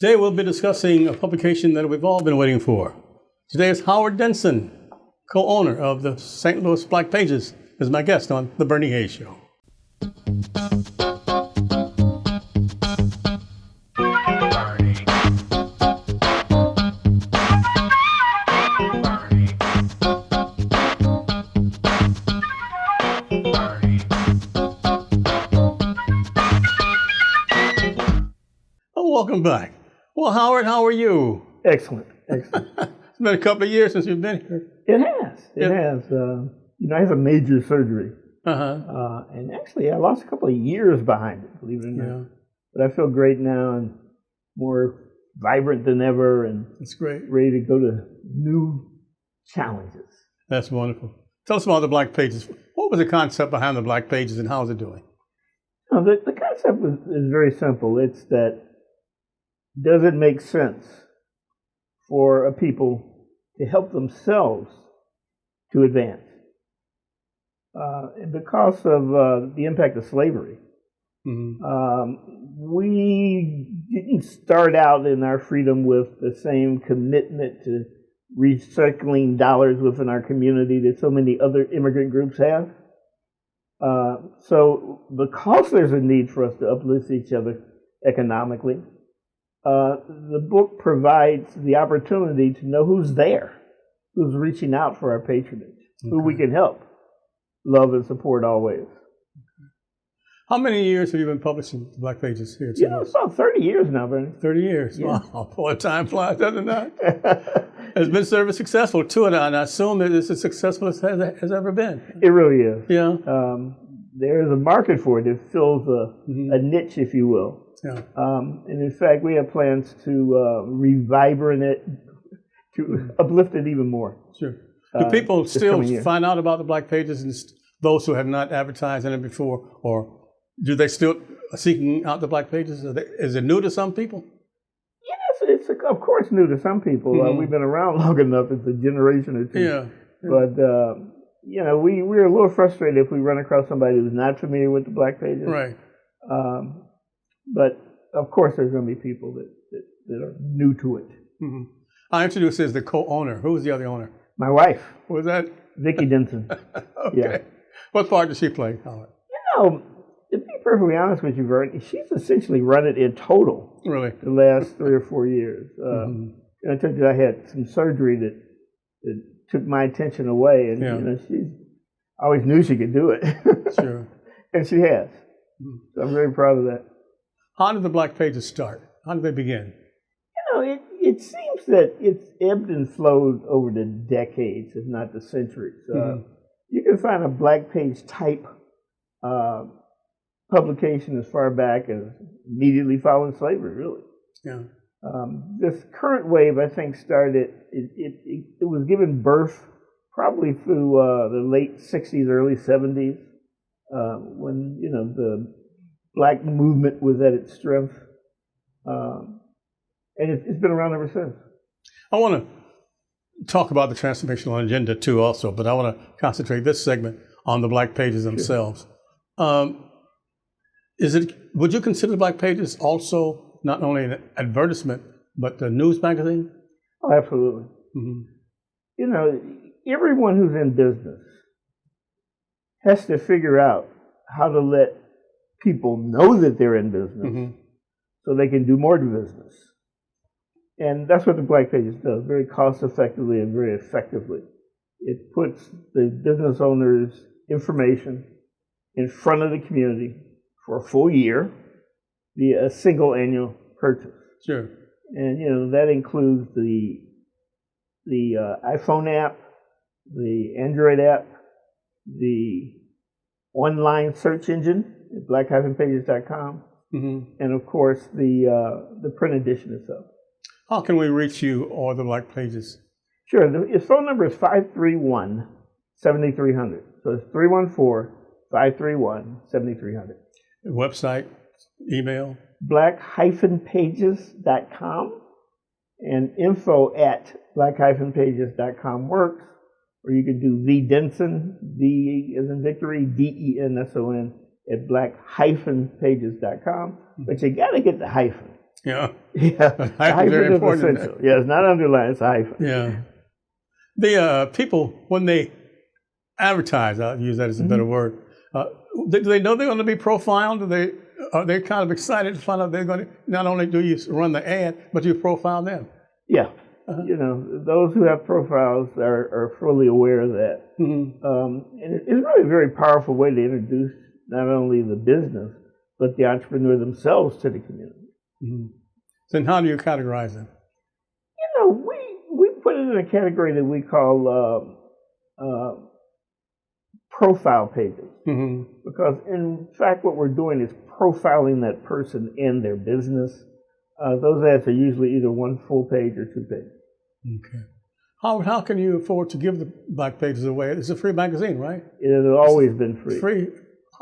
Today we'll be discussing a publication that we've all been waiting for. Today is Howard Denson, co-owner of the St. Louis Black Pages, is my guest on The Bernie Hayes Show. Welcome back. Well, Howard, how are you? Excellent, excellent. It's been a couple of years since you've been here. It has. It has. I had a major surgery. And actually, I lost a couple of years behind it, believe it or not. Yeah. But I feel great now and more vibrant than ever and that's great. Ready to go to new challenges. That's wonderful. Tell us about the Black Pages. What was the concept behind the Black Pages and how is it doing? The concept is very simple. It's that does it make sense for a people to help themselves to advance? And because of the impact of slavery, we didn't start out in our freedom with the same commitment to recycling dollars within our community that so many other immigrant groups have. So because there's a need for us to uplift each other economically, the book provides the opportunity to know who's there, who's reaching out for our patronage, who we can help, love and support always. How many years have you been publishing the Black Pages here? It's about 30 years now, Bernie. 30 years. Yeah. Wow, boy, time flies, doesn't it? It's been very successful too, and I assume that it's as successful as it has ever been. It really is. Yeah. There's a market for it. It fills a niche, if you will. Yeah. And in fact, we have plans to revibrate it, to uplift it even more. Sure. Do people still find out about the Black Pages, and those who have not advertised in it before, or do they still seeking out the Black Pages? Is it new to some people? Yes, it's of course new to some people. We've been around long enough; it's a generation or two. Yeah. But we're a little frustrated if we run across somebody who's not familiar with the Black Pages. Right. But of course, there's going to be people that are new to it. I introduced you as the co-owner. Who was the other owner? My wife. Who was that? Vicki Denson. Okay. Yeah. What part does she play, Howard? To be perfectly honest with you, Vern, she's essentially run it in total. Really? The last 3 or 4 years. I told you I had some surgery that took my attention away, and she always knew she could do it. Sure. And she has. So I'm very proud of that. How did the Black Pages start? How did they begin? It seems that it's ebbed and flowed over the decades, if not the centuries. You can find a Black Page type publication as far back as immediately following slavery, really. Yeah. This current wave, I think, started, it was given birth probably through the late 60s, early 70s, when, the Black movement was at its strength. And it's been around ever since. I want to talk about the transformational agenda too also, but I want to concentrate this segment on the Black Pages themselves. Sure. Would you consider the Black Pages also not only an advertisement, but a news magazine? Oh, absolutely. Everyone who's in business has to figure out how to let people know that they're in business so they can do more business. And that's what the Black Pages does, very cost effectively and very effectively. It puts the business owner's information in front of the community for a full year via a single annual purchase. Sure. And, that includes the iPhone app, the Android app, the online search engine at black-pages.com, and, of course, the print edition itself. How can we reach you or the Black Pages? Sure. His phone number is 531-7300. So it's 314-531-7300. Website, email? black-pages.com and info@black-pages.com works. Or you can do V Denson, V as in Victory, DENSON at black-pages.com. But you got to get the hyphen. Yeah. Yeah, the Hyphen, very hyphen is important. essential. Yeah, it's not underlined, it's a hyphen. Yeah. The people, when they advertise, I'll use that as a better word, do they know they're going to be profiled? Are they kind of excited to find out they're going to, not only do you run the ad, but you profile them? Yeah. You know, those who have profiles are fully aware of that. And it's really a very powerful way to introduce not only the business, but the entrepreneur themselves to the community. Then how do you categorize them? You know, we put it in a category that we call profile pages. Because in fact, what we're doing is profiling that person and their business. Those ads are usually either one full page or 2 pages. Okay. How can you afford to give the Black Pages away? It's a free magazine, right? It has always been free. Free.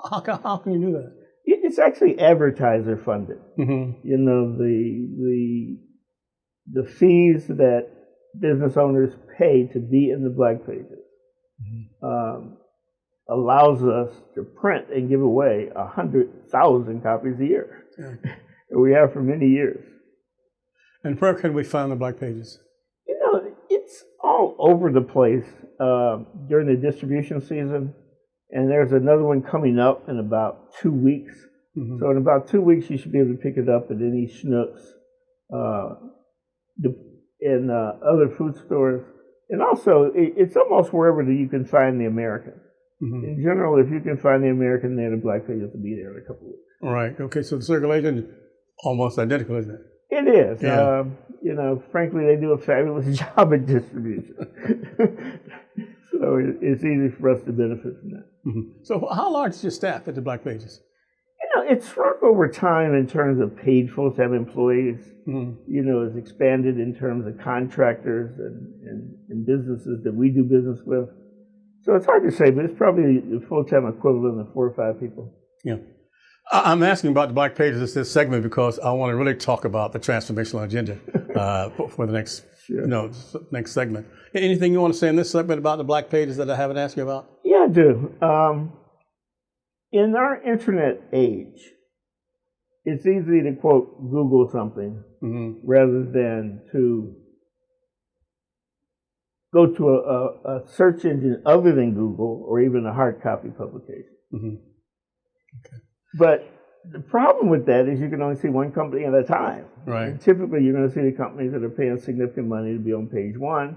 How can you do that? It's actually advertiser funded. Mm-hmm. You know, the fees that business owners pay to be in the Black Pages allows us to print and give away 100,000 copies a year. Yeah. And we have for many years. And where can we find the Black Pages? You know, it's all over the place during the distribution season. And there's another one coming up in about 2 weeks. Mm-hmm. So in about 2 weeks, you should be able to pick it up at any Schnucks, in other food stores. And also, it's almost wherever that you can find the American. Mm-hmm. In general, if you can find the American, then the Black Pages will be there in a couple of weeks. All right. Okay. So the circulation is almost identical, isn't it? It is. Yeah. You know, frankly, they do a fabulous job at distribution. So it's easy for us to benefit from that. Mm-hmm. So how large is your staff at the Black Pages? You know, it's shrunk over time in terms of paid full-time employees. Mm-hmm. You know, it's expanded in terms of contractors and businesses that we do business with. So it's hard to say, but it's probably the full-time equivalent of 4 or 5 people. Yeah. I'm asking about the Black Pages this segment because I want to really talk about the transformational agenda for the next, next segment. Anything you want to say in this segment about the Black Pages that I haven't asked you about? Yeah, I do. In our internet age, it's easy to, quote, Google something rather than to go to a search engine other than Google or even a hard copy publication. Okay. But the problem with that is you can only see one company at a time. Right. And typically, you're going to see the companies that are paying significant money to be on page 1.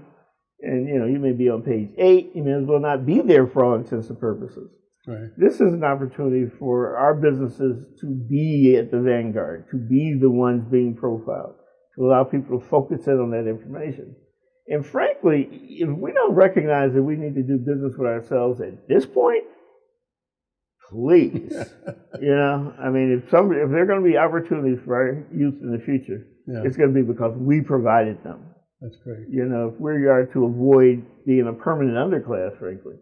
And, you know, you may be on page 8. You may as well not be there for all intents and purposes. Right. This is an opportunity for our businesses to be at the vanguard, to be the ones being profiled, to allow people to focus in on that information. And frankly, if we don't recognize that we need to do business with ourselves at this point, please, you know, I mean, if there are going to be opportunities for our youth in the future, it's going to be because we provided them. That's great. You know, if we are to avoid being a permanent underclass, frankly,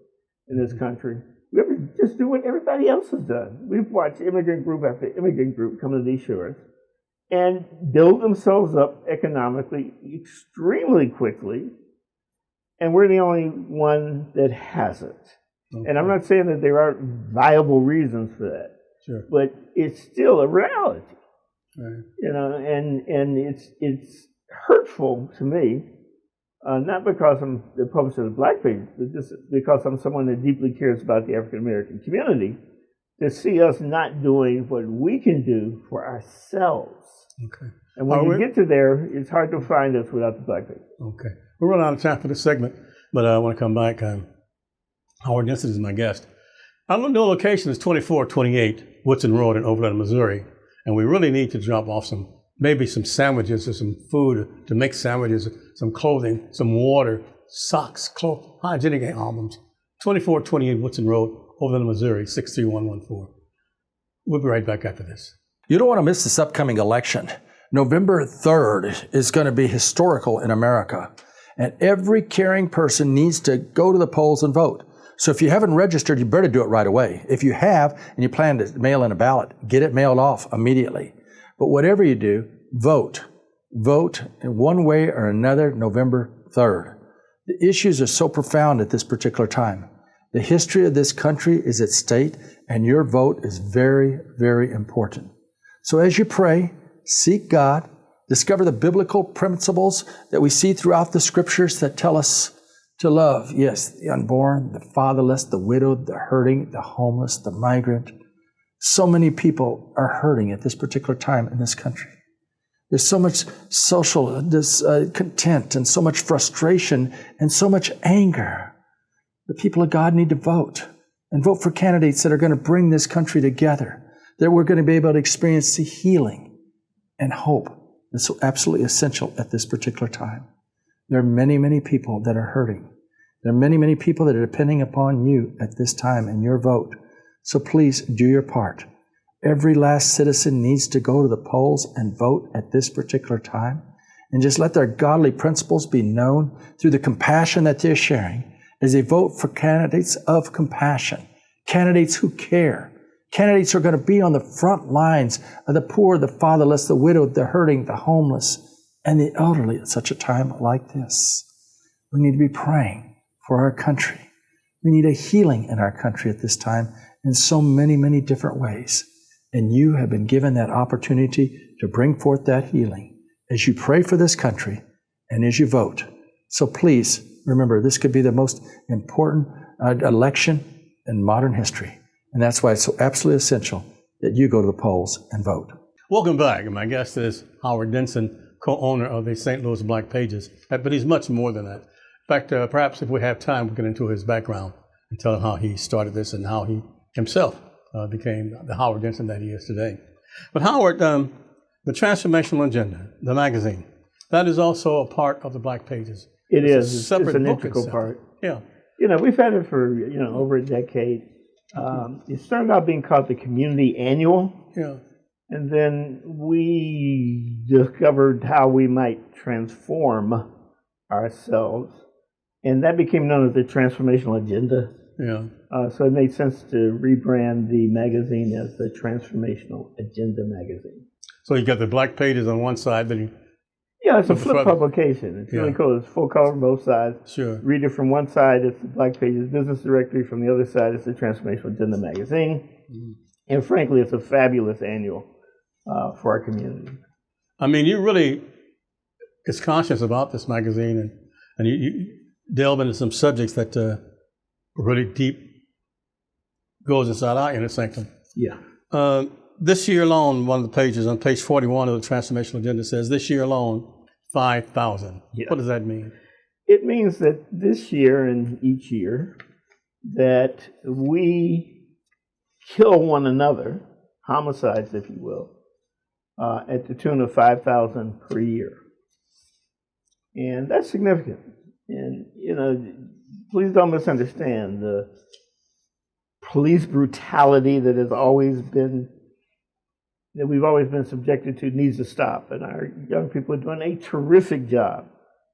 in this country, we have to just do what everybody else has done. We've watched immigrant group after immigrant group come to these shores and build themselves up economically extremely quickly, and we're the only one that hasn't. Okay. And I'm not saying that there aren't viable reasons for that, but it's still a reality. Right. You know, and it's hurtful to me, not because I'm the publisher of the Black Page, but just because I'm someone that deeply cares about the African American community, to see us not doing what we can do for ourselves. Okay. And when you get to there, it's hard to find us without the Black Page. Okay. We're running out of time for this segment, but I want to come back. Howard Denson is my guest. Our new location is 2428 Woodson Road in Overland, Missouri, and we really need to drop off maybe some sandwiches or some food to make sandwiches, some clothing, some water, socks, hygienic albums. 2428 Woodson Road, Overland, Missouri, 63114. We'll be right back after this. You don't want to miss this upcoming election. November 3rd is going to be historical in America, and every caring person needs to go to the polls and vote. So if you haven't registered, you better do it right away. If you have and you plan to mail in a ballot, get it mailed off immediately. But whatever you do, vote. Vote in one way or another November 3rd. The issues are so profound at this particular time. The history of this country is at stake, and your vote is very, very important. So as you pray, seek God, discover the biblical principles that we see throughout the scriptures that tell us to love, yes, the unborn, the fatherless, the widowed, the hurting, the homeless, the migrant. So many people are hurting at this particular time in this country. There's so much social discontent and so much frustration and so much anger. The people of God need to vote and vote for candidates that are going to bring this country together, that we're going to be able to experience the healing and hope that's so absolutely essential at this particular time. There are many, many people that are hurting. There are many, many people that are depending upon you at this time and your vote. So please do your part. Every last citizen needs to go to the polls and vote at this particular time, and just let their godly principles be known through the compassion that they're sharing as they vote for candidates of compassion, candidates who care, candidates who are going to be on the front lines of the poor, the fatherless, the widowed, the hurting, the homeless, and the elderly at such a time like this. We need to be praying for our country. We need a healing in our country at this time in so many, many different ways. And you have been given that opportunity to bring forth that healing as you pray for this country and as you vote. So please remember, this could be the most important election in modern history. And that's why it's so absolutely essential that you go to the polls and vote. Welcome back. My guest is Howard Denson, co-owner of the St. Louis Black Pages. But he's much more than that. In fact, perhaps if we have time, we'll get into his background and tell him how he started this and how he himself became the Howard Denson that he is today. But Howard, the Transformational Agenda, the magazine, that is also a part of the Black Pages. It is. A separate it's an book integral itself. part. Yeah. We've had it for, over a decade. It started out being called the Community Annual. Yeah. And then we discovered how we might transform ourselves. And that became known as the Transformational Agenda. Yeah. So it made sense to rebrand the magazine as the Transformational Agenda magazine. So you got the Black Pages on one side, then it's a flip publication. It's really cool. It's full color on both sides. Sure. Read it from one side, it's the Black Pages Business Directory. From the other side, it's the Transformational Agenda magazine. Mm-hmm. And frankly, it's a fabulous annual for our community. I mean, you really is conscious about this magazine, and you delve into some subjects that really deep goes inside our inner sanctum. Yeah. This year alone, one of the pages on page 41 of the Transformational Agenda says, this year alone, 5,000. Yeah. What does that mean? It means that this year and each year that we kill one another, homicides, if you will, at the tune of 5,000 per year. And that's significant. And, please don't misunderstand the police brutality that we've always been subjected to needs to stop. And our young people are doing a terrific job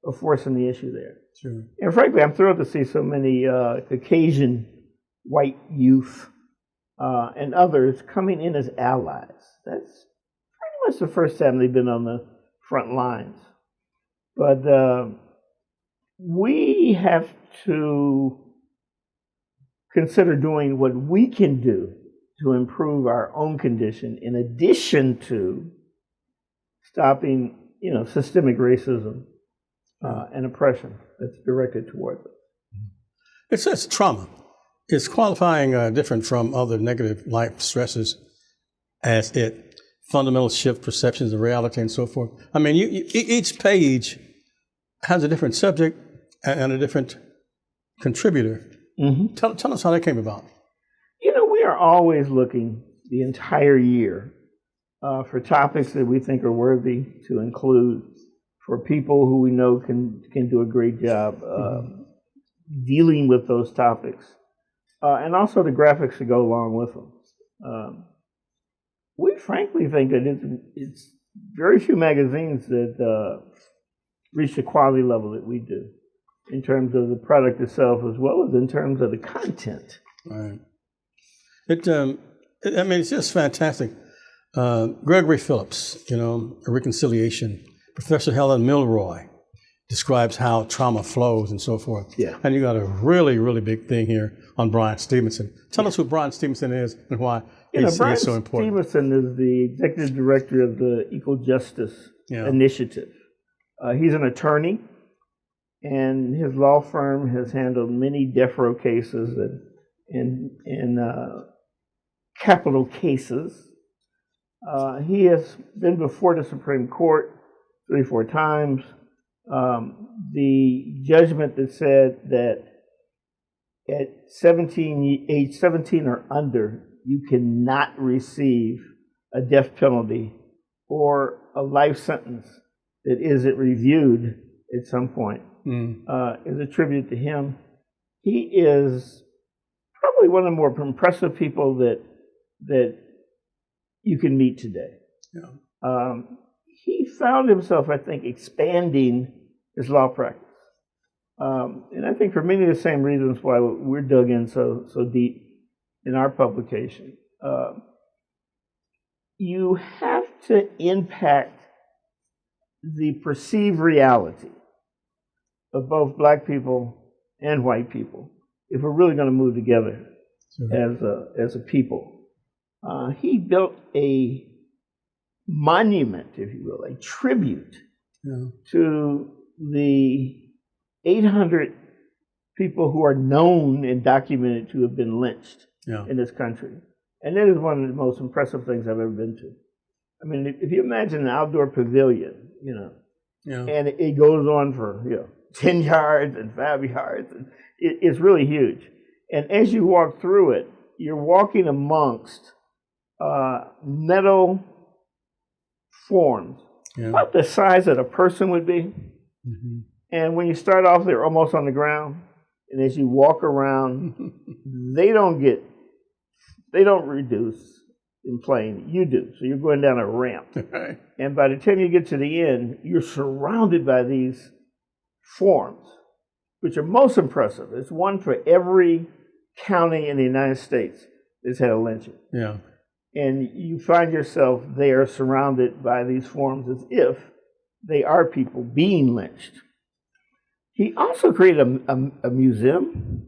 of forcing the issue there. Sure. And frankly, I'm thrilled to see so many Caucasian white youth and others coming in as allies. That's pretty much the first time they've been on the front lines. But we have to consider doing what we can do to improve our own condition, in addition to stopping, systemic racism and oppression that's directed towards us. It says trauma is qualifying different from other negative life stresses as it fundamental shift perceptions of reality and so forth. I mean, each page has a different subject and a different contributor. Mm-hmm. Tell us how that came about. We are always looking the entire year for topics that we think are worthy to include, for people who we know can do a great job dealing with those topics, and also the graphics that go along with them. We frankly think that it's very few magazines that reach the quality level that we do, in terms of the product itself as well as in terms of the content. Right. It's just fantastic. Gregory Phillips, A Reconciliation. Professor Helen Milroy describes how trauma flows and so forth. Yeah. And you got a really, really big thing here on Brian Stevenson. Tell us who Brian Stevenson is and why Brian is so important. Stevenson is the executive director of the Equal Justice Initiative. He's an attorney, and his law firm has handled many death row cases and capital cases. He has been before the Supreme Court 3-4 times. The judgment that said that at age 17 or under, you cannot receive a death penalty or a life sentence that isn't reviewed at some point is a tribute to him. He is probably one of the more impressive people that you can meet today. Yeah. He found himself, I think, expanding his law practice. And I think for many of the same reasons why we're dug in so deep in our publication. You have to impact the perceived reality of both black people and white people if we're really going to move together as a people. He built a monument, if you will, a tribute to the 800 people who are known and documented to have been lynched in this country. And that is one of the most impressive things I've ever been to. I mean, if you imagine an outdoor pavilion, and it goes on for 10 yards and 5 yards, and it's really huge. And as you walk through it, you're walking amongst metal forms, about the size that a person would be. Mm-hmm. And when you start off, they're almost on the ground. And as you walk around, they don't reduce in plane. You do. So you're going down a ramp. Right. And by the time you get to the end, you're surrounded by these forms, which are most impressive. It's one for every county in the United States that's had a lynching. Yeah. And you find yourself there surrounded by these forms as if they are people being lynched. He also created a museum,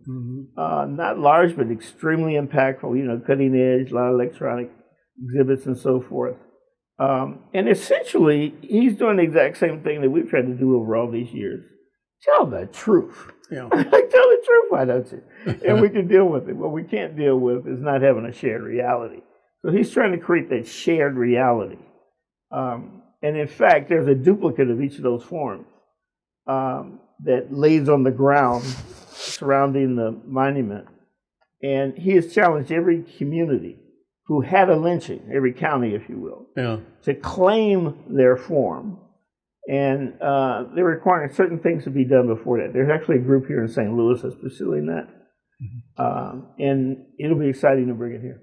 not large, but extremely impactful, cutting edge, a lot of electronic exhibits and so forth. And essentially, he's doing the exact same thing that we've tried to do over all these years. Tell the truth. Yeah. Tell the truth, why don't you? And we can deal with it. What we can't deal with is not having a shared reality. So he's trying to create that shared reality. And in fact, there's a duplicate of each of those forms that lays on the ground surrounding the monument. And he has challenged every community who had a lynching, every county, if you will, to claim their form. And they're requiring certain things to be done before that. There's actually a group here in St. Louis that's pursuing that. And it'll be exciting to bring it here.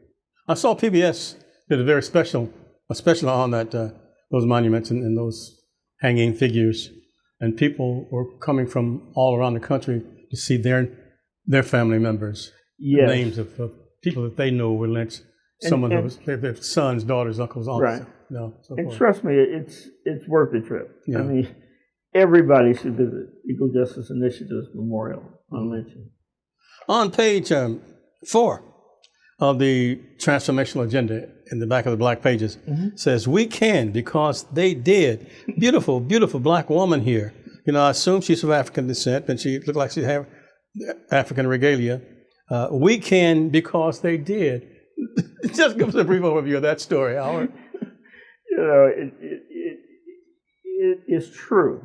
I saw PBS did a special on that those monuments and those hanging figures, and people were coming from all around the country to see their family members, names of people that they know were lynched. Someone who was their sons, daughters, uncles, aunts. Right. So and forth. Trust me, it's worth the trip. Yeah. I mean, everybody should visit Equal Justice Initiative's Memorial on lynching. On page 4 of the transformational agenda in the back of the black pages says, "We can because they did." Beautiful, beautiful black woman here. I assume she's of African descent, and she looked like she had African regalia. We can because they did. Just give us a brief overview of that story, Howard. It is true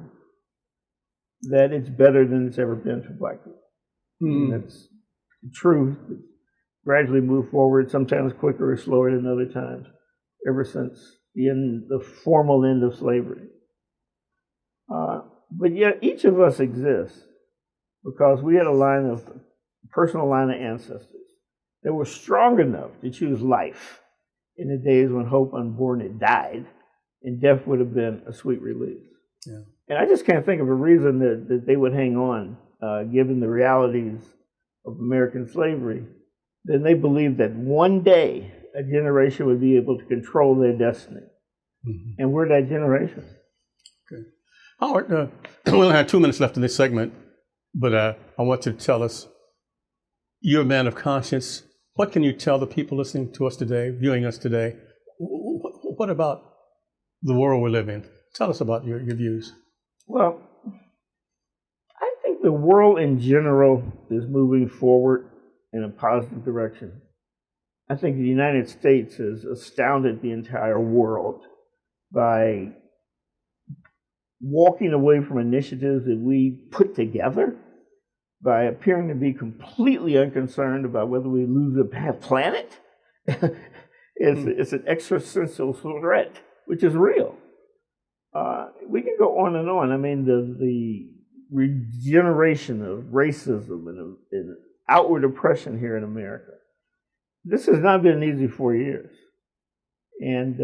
that it's better than it's ever been for black people. That's the truth. Gradually move forward, sometimes quicker or slower than other times, ever since the formal end of slavery. But yet each of us exists because we had a personal line of ancestors that were strong enough to choose life in the days when hope unborn had died, and death would have been a sweet release. Yeah. And I just can't think of a reason that they would hang on, given the realities of American slavery. Then they believed that one day a generation would be able to control their destiny. And we're that generation. Okay. Howard, we only have 2 minutes left in this segment, but I want you to tell us, you're a man of conscience, What can you tell the people listening to us today, viewing us today? What about the world we live in? Tell us about your views. Well, I think the world in general is moving forward in a positive direction. I think the United States has astounded the entire world by walking away from initiatives that we put together, by appearing to be completely unconcerned about whether we lose a planet. It's an existential threat, which is real. We can go on and on. I mean, the regeneration of racism and outward oppression here in America. This has not been an easy 4 years. And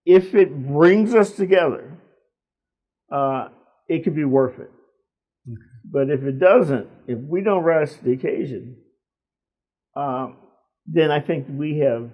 if it brings us together, it could be worth it. Okay. But if it doesn't, if we don't rise to the occasion, then I think we have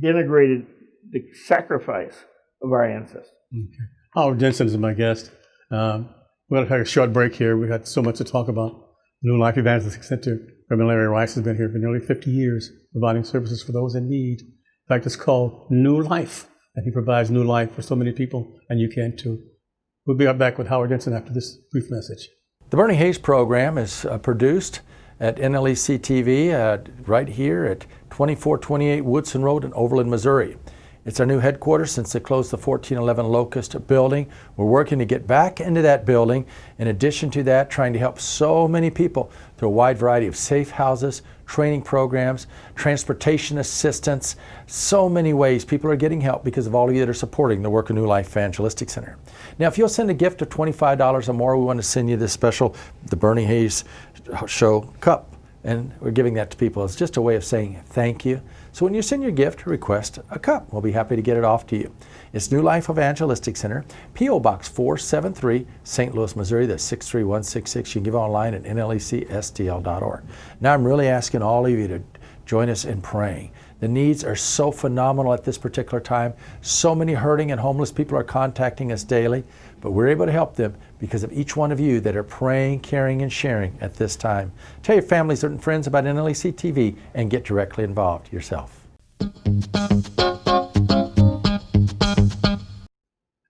denigrated the sacrifice of our ancestors. Okay. Howard Denson is my guest. We're going to take a short break here. We've got so much to talk about. New Life Evangelistic Center. Reverend Larry Rice has been here for nearly 50 years, providing services for those in need. In fact, it's called New Life, and he provides new life for so many people, and you can too. We'll be right back with Howard Denson after this brief message. The Bernie Hayes program is produced at NLEC TV right here at 2428 Woodson Road in Overland, Missouri. It's our new headquarters since they closed the 1411 Locust building. We're working to get back into that building. In addition to that, trying to help so many people through a wide variety of safe houses, training programs, transportation assistance, so many ways people are getting help because of all of you that are supporting the work of New Life Evangelistic Center. Now, if you'll send a gift of $25 or more, we want to send you this special, the Bernie Hayes Show cup. And we're giving that to people. It's just a way of saying thank you. So when you send your gift, request a cup. We'll be happy to get it off to you. It's New Life Evangelistic Center, P.O. Box 473, St. Louis, Missouri. That's 63166. You can give online at nlecstl.org. Now I'm really asking all of you to join us in praying. The needs are so phenomenal at this particular time. So many hurting and homeless people are contacting us daily, but we're able to help them because of each one of you that are praying, caring, and sharing at this time. Tell your families and friends about NLEC TV and get directly involved yourself.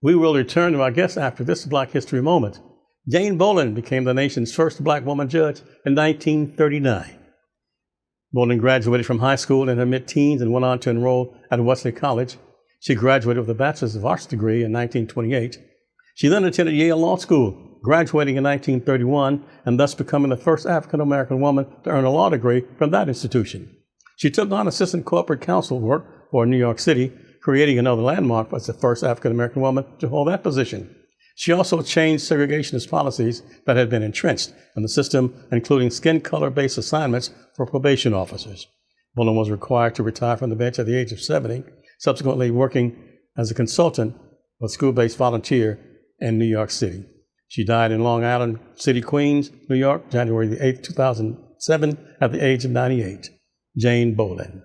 We will return to our guest after this Black History moment. Jane Bolin became the nation's first black woman judge in 1939. Bolin graduated from high school in her mid-teens and went on to enroll at Wesley College. She graduated with a Bachelor's of Arts degree in 1928. She then attended Yale Law School, graduating in 1931 and thus becoming the first African-American woman to earn a law degree from that institution. She took on assistant corporate counsel work for New York City, creating another landmark as the first African-American woman to hold that position. She also changed segregationist policies that had been entrenched in the system, including skin color-based assignments for probation officers. Bolin was required to retire from the bench at the age of 70, subsequently working as a consultant with school-based volunteer in New York City. She died in Long Island City, Queens, New York, January the 8th, 2007, at the age of 98. Jane Bolin.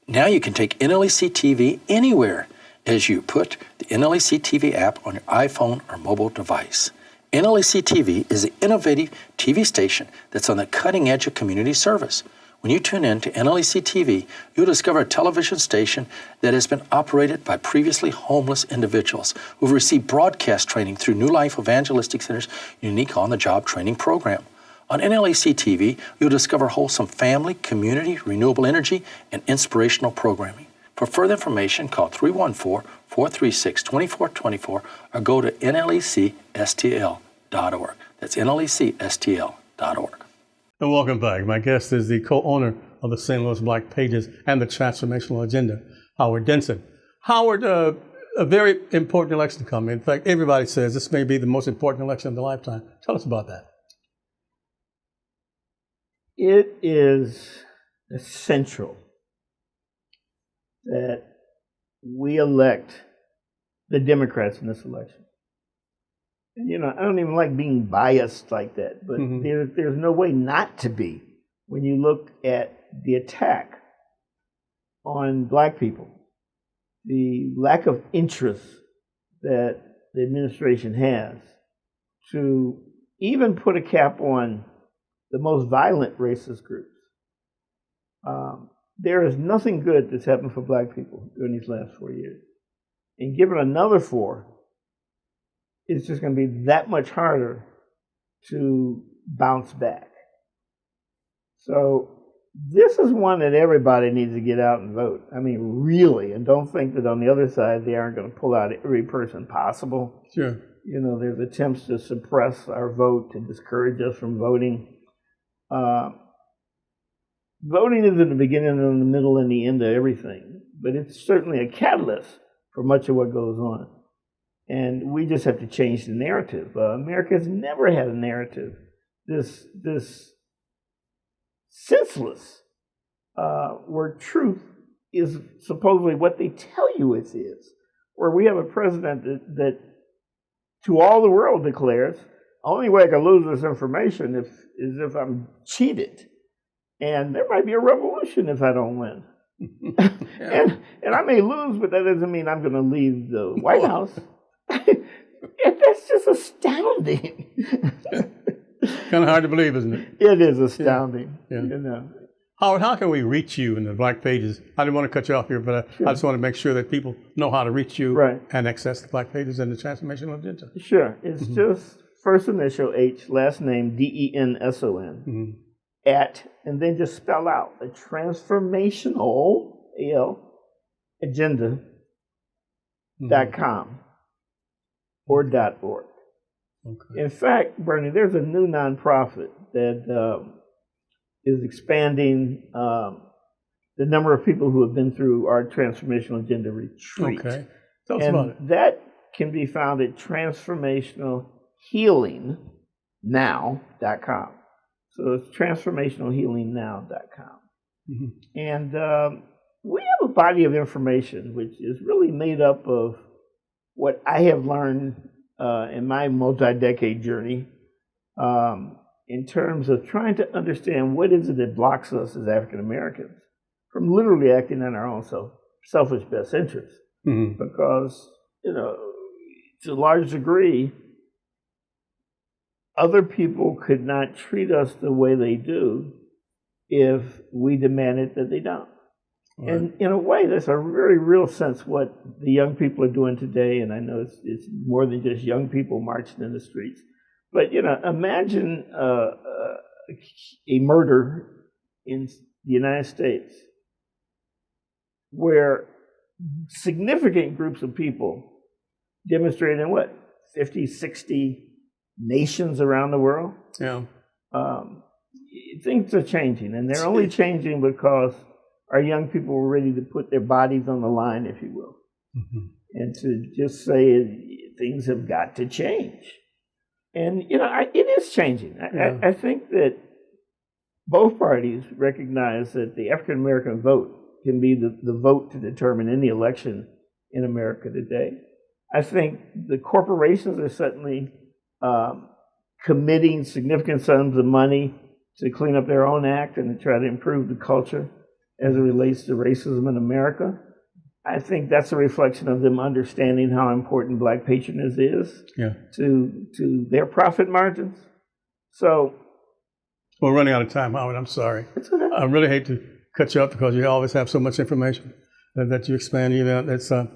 Now you can take NLEC TV anywhere as you put the NLEC TV app on your iPhone or mobile device. NLEC TV is an innovative TV station that's on the cutting edge of community service. When you tune in to NLEC TV, you'll discover a television station that has been operated by previously homeless individuals who've received broadcast training through New Life Evangelistic Center's unique on-the-job training program. On NLEC TV, you'll discover wholesome family, community, renewable energy, and inspirational programming. For further information, call 314-436-2424 or go to nlecstl.org. That's nlecstl.org. And welcome back. My guest is the co-owner of the St. Louis Black Pages and the Transformational Agenda, Howard Denson. Howard, a very important election coming. In fact, everybody says this may be the most important election of their lifetime. Tell us about that. It is essential that we elect the Democrats in this election. And, you know, I don't even like being biased like that, but there's no way not to be when you look at the attack on black people, the lack of interest that the administration has to even put a cap on the most violent racist groups. There is nothing good that's happened for black people during these last 4 years. And given another 4, it's just going to be that much harder to bounce back. So this is one that everybody needs to get out and vote. I mean, really, and don't think that on the other side they aren't going to pull out every person possible. Sure. You know, there's attempts to suppress our vote, to discourage us from voting. Voting is at the beginning and the middle and the end of everything, but it's certainly a catalyst for much of what goes on. And we just have to change the narrative. America has never had a narrative this senseless, where truth is supposedly what they tell you it is, where we have a president that to all the world declares, only way I can lose this information is if I'm cheated. And there might be a revolution if I don't win. and I may lose, but that doesn't mean I'm going to leave the White House. And that's just astounding. Kind of hard to believe, isn't it? It is astounding. Yeah. You know. Howard, how can we reach you in the Black Pages? I didn't want to cut you off here, but I just want to make sure that people know how to reach you and access the Black Pages and the Transformational Agenda. Sure. It's just first initial H, last name Denson, at, and then just spell out a transformational, agenda.com or .org. Okay. In fact, Bernie, there's a new nonprofit that is expanding the number of people who have been through our Transformational Agenda retreat. Okay. Tell us about it. That can be found at transformationalhealingnow.com. So it's transformationalhealingnow.com. And we have a body of information which is really made up of what I have learned in my multi-decade journey in terms of trying to understand what is it that blocks us as African Americans from literally acting in our own selfish best interest. Because, you know, to a large degree, other people could not treat us the way they do if we demanded that they don't. Right. And in a way, that's a very real sense what the young people are doing today. And I know it's more than just young people marching in the streets. But, you know, imagine a murder in the United States where significant groups of people demonstrated in 50, 60 nations around the world. Yeah. Things are changing, and they're only changing because our young people were ready to put their bodies on the line, if you will, and to just say things have got to change. And, you know, it is changing. I think that both parties recognize that the African American vote can be the vote to determine any election in America today. I think the corporations are certainly committing significant sums of money to clean up their own act and to try to improve the culture as it relates to racism in America. I think that's a reflection of them understanding how important Black patronage is to their profit margins. So we're running out of time, Howard. I'm sorry. It's okay. I really hate to cut you up because you always have so much information that you expand. You know, it's. I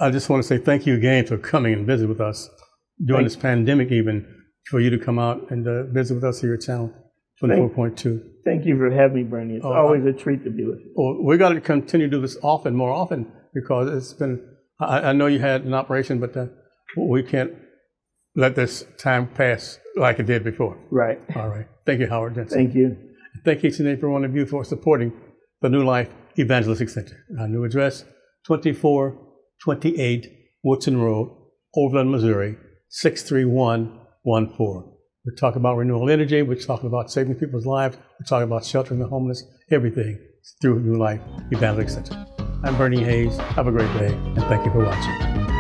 just want to say thank you again for coming and visit with us during this pandemic, even for you to come out and visit with us here at Channel 24.2. Thank you for having me, Bernie. It's always a treat to be with you. Well, we got to continue to do this more often, because it's been. I know you had an operation, but we can't let this time pass like it did before. Right. All right. Thank you, Howard Denson. Thank you. Thank each and every one of you for supporting the New Life Evangelistic Center. Our new address, 2428 Woodson Road, Overland, Missouri, 63114. We talk about renewable energy. We're talking about saving people's lives. We're talking about sheltering the homeless. Everything through New Life Evangelistic Center. I'm Bernie Hayes. Have a great day, and thank you for watching.